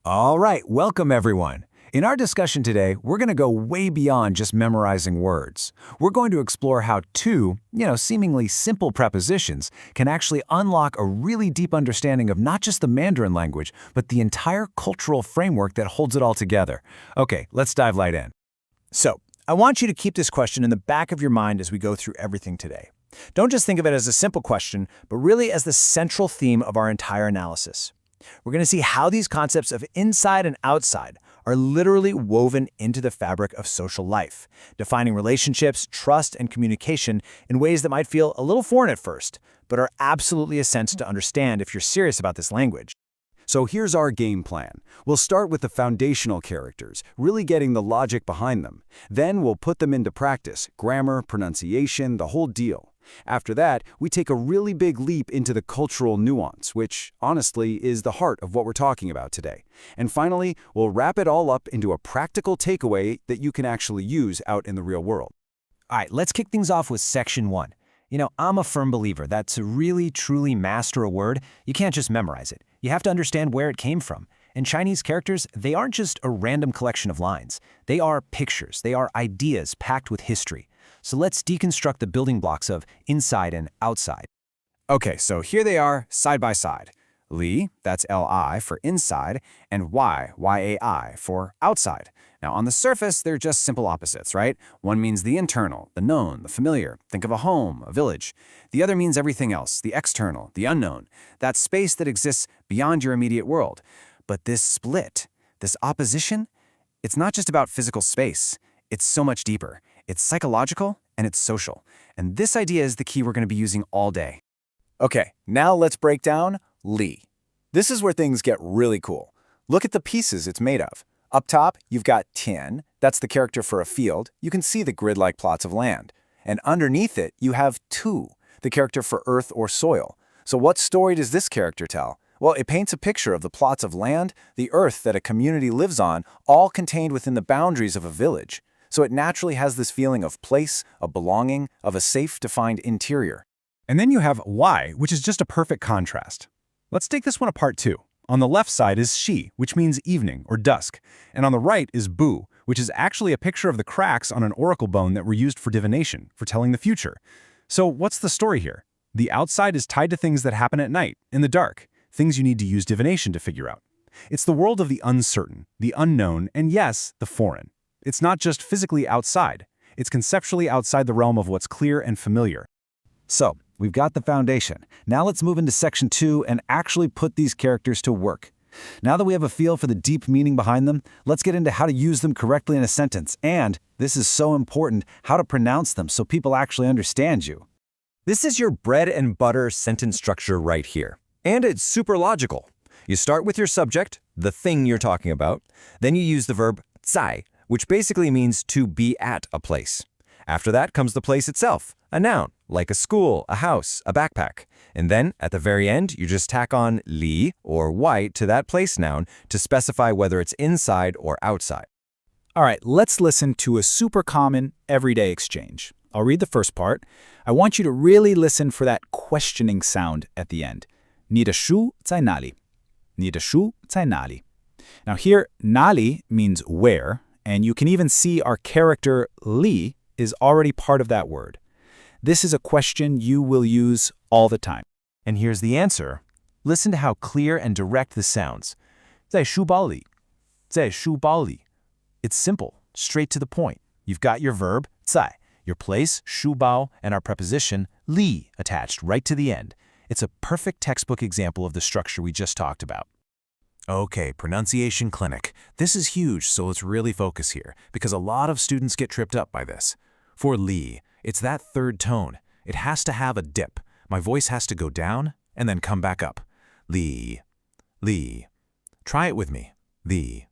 All right, welcome everyone. In our discussion today, we're going to go way beyond just memorizing words. We're going to explore how two, seemingly simple prepositions can actually unlock a really deep understanding of not just the Mandarin language, but the entire cultural framework that holds it all together. Okay, let's dive right in. So, I want you to keep this question in the back of your mind as we go through everything today. Don't just think of it as a simple question, but really as the central theme of our entire analysis. We're going to see how these concepts of inside and outside are literally woven into the fabric of social life, defining relationships, trust, and communication in ways that might feel a little foreign at first, but are absolutely essential to understand if you're serious about this language. So here's our game plan. We'll start with the foundational characters, really getting the logic behind them. Then we'll put them into practice, grammar, pronunciation, the whole deal. After that, we take a really big leap into the cultural nuance, which, honestly, is the heart of what we're talking about today. And finally, we'll wrap it all up into a practical takeaway that you can actually use out in the real world. All right, let's kick things off with section 1. I'm a firm believer that to really, truly master a word, you can't just memorize it. You have to understand where it came from. And Chinese characters, they aren't just a random collection of lines. They are pictures. They are ideas packed with history. So let's deconstruct the building blocks of inside and outside. Okay, so here they are, side by side. Li, that's L-I for inside, and Y, Y-A-I for outside. Now, on the surface, they're just simple opposites, right? One means the internal, the known, the familiar. Think of a home, a village. The other means everything else, the external, the unknown, that space that exists beyond your immediate world. But this split, this opposition, it's not just about physical space. It's so much deeper. It's psychological and it's social. And this idea is the key we're going to be using all day. Okay, now let's break down Li. This is where things get really cool. Look at the pieces it's made of. Up top, you've got Tian. That's the character for a field. You can see the grid-like plots of land. And underneath it, you have Tu, the character for earth or soil. So what story does this character tell? Well, it paints a picture of the plots of land, the earth that a community lives on, all contained within the boundaries of a village. So it naturally has this feeling of place, of belonging, of a safe, defined interior. And then you have Y, which is just a perfect contrast. Let's take this one apart too. On the left side is Shi, which means evening or dusk. And on the right is Bu, which is actually a picture of the cracks on an oracle bone that were used for divination, for telling the future. So what's the story here? The outside is tied to things that happen at night, in the dark, things you need to use divination to figure out. It's the world of the uncertain, the unknown, and yes, the foreign. It's not just physically outside. It's conceptually outside the realm of what's clear and familiar. So, we've got the foundation. Now let's move into section 2 and actually put these characters to work. Now that we have a feel for the deep meaning behind them, let's get into how to use them correctly in a sentence. And, this is so important, how to pronounce them so people actually understand you. This is your bread and butter sentence structure right here. And it's super logical. You start with your subject, the thing you're talking about. Then you use the verb 在, which basically means to be at a place. After that comes the place itself, a noun, like a school, a house, a backpack. And then, at the very end, you just tack on li, or Y, to that place noun to specify whether it's inside or outside. All right, let's listen to a super common, everyday exchange. I'll read the first part. I want you to really listen for that questioning sound at the end. 你的书在哪里? 你的书在哪里? Now here, 哪里 means where, and you can even see our character li is already part of that word. This is a question you will use all the time. And here's the answer. Listen to how clear and direct this sounds. 在书包里. 在书包里. It's simple, straight to the point. You've got your verb, 在, your place, 书包, and our preposition, li, attached right to the end. It's a perfect textbook example of the structure we just talked about. Okay, pronunciation clinic. This is huge, so let's really focus here, because a lot of students get tripped up by this. For li, it's that third tone. It has to have a dip. My voice has to go down and then come back up. Li, li. Try it with me. Li.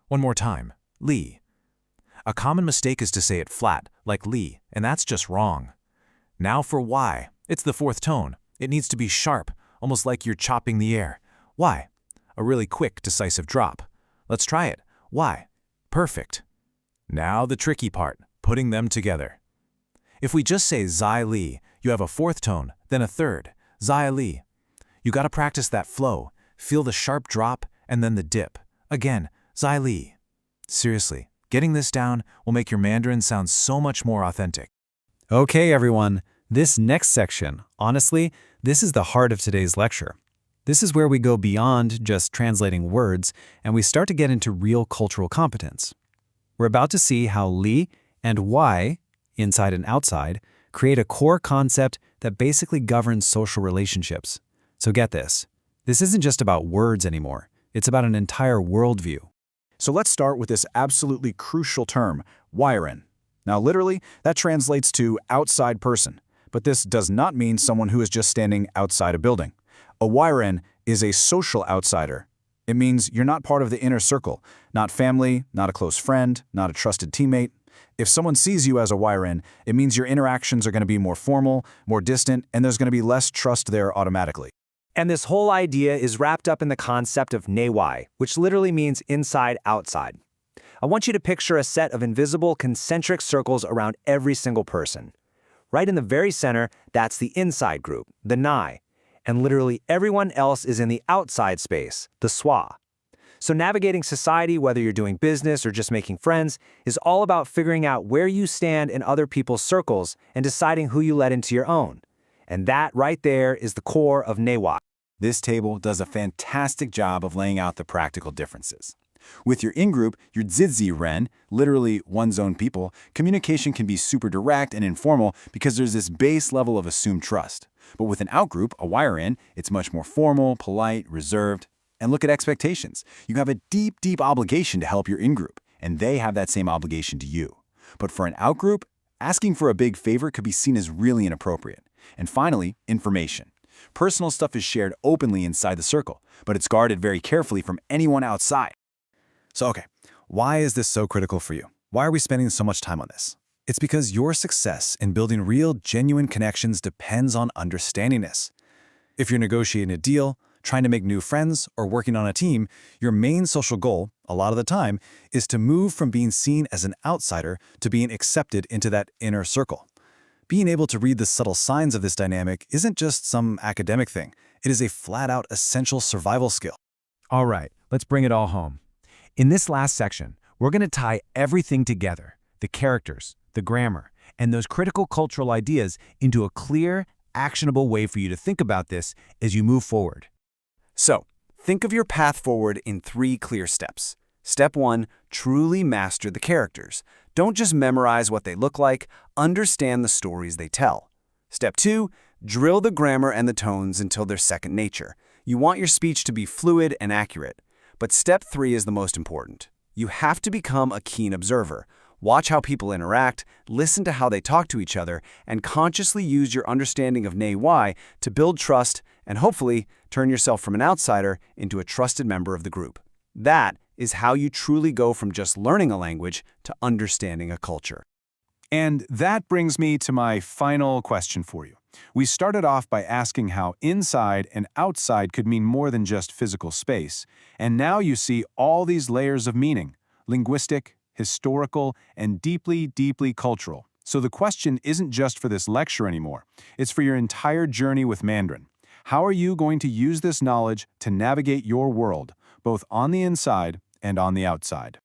One more time. Li. A common mistake is to say it flat, like li, and that's just wrong. Now for Y. It's the fourth tone. It needs to be sharp, almost like you're chopping the air. Y. A really quick, decisive drop. Let's try it. Y. Perfect. Now the tricky part, putting them together. If we just say zai li, you have a fourth tone, then a third, zai li. You gotta practice that flow, feel the sharp drop, and then the dip. Again, Zai Li. Seriously, getting this down will make your Mandarin sound so much more authentic. Okay, everyone. This next section, honestly, this is the heart of today's lecture. This is where we go beyond just translating words and we start to get into real cultural competence. We're about to see how Li and Why, inside and outside, create a core concept that basically governs social relationships. So get this. This isn't just about words anymore. It's about an entire worldview. So let's start with this absolutely crucial term, wiren. Now, literally, that translates to outside person, but this does not mean someone who is just standing outside a building. A wiren is a social outsider. It means you're not part of the inner circle, not family, not a close friend, not a trusted teammate. If someone sees you as a wiren, it means your interactions are going to be more formal, more distant, and there's going to be less trust there automatically. And this whole idea is wrapped up in the concept of neiwai, which literally means inside-outside. I want you to picture a set of invisible concentric circles around every single person. Right in the very center, that's the inside group, the nai, and literally everyone else is in the outside space, the swa. So navigating society, whether you're doing business or just making friends, is all about figuring out where you stand in other people's circles and deciding who you let into your own. And that right there is the core of neiwai. This table does a fantastic job of laying out the practical differences. With your in-group, your zizi ren, literally one's own people, communication can be super direct and informal because there's this base level of assumed trust. But with an out-group, a wiren, it's much more formal, polite, reserved. And look at expectations. You have a deep, deep obligation to help your in-group, and they have that same obligation to you. But for an out-group, asking for a big favor could be seen as really inappropriate. And finally, information. Personal stuff is shared openly inside the circle, but it's guarded very carefully from anyone outside. So, okay, why is this so critical for you? Why are we spending so much time on this? It's because your success in building real, genuine connections depends on understanding this. If you're negotiating a deal, trying to make new friends, or working on a team, your main social goal, a lot of the time, is to move from being seen as an outsider to being accepted into that inner circle. Being able to read the subtle signs of this dynamic isn't just some academic thing. It is a flat-out essential survival skill. All right, let's bring it all home. In this last section, we're going to tie everything together, the characters, the grammar, and those critical cultural ideas into a clear, actionable way for you to think about this as you move forward. So, think of your path forward in 3 clear steps. Step 1, truly master the characters. Don't just memorize what they look like, understand the stories they tell. Step 2, drill the grammar and the tones until they're second nature. You want your speech to be fluid and accurate. But step 3 is the most important. You have to become a keen observer. Watch how people interact, listen to how they talk to each other, and consciously use your understanding of neiwai to build trust and hopefully turn yourself from an outsider into a trusted member of the group. That is how you truly go from just learning a language to understanding a culture. And that brings me to my final question for you. We started off by asking how inside and outside could mean more than just physical space, and now you see all these layers of meaning: linguistic, historical, and deeply, deeply cultural. So the question isn't just for this lecture anymore. It's for your entire journey with Mandarin. How are you going to use this knowledge to navigate your world, both on the inside and on the outside?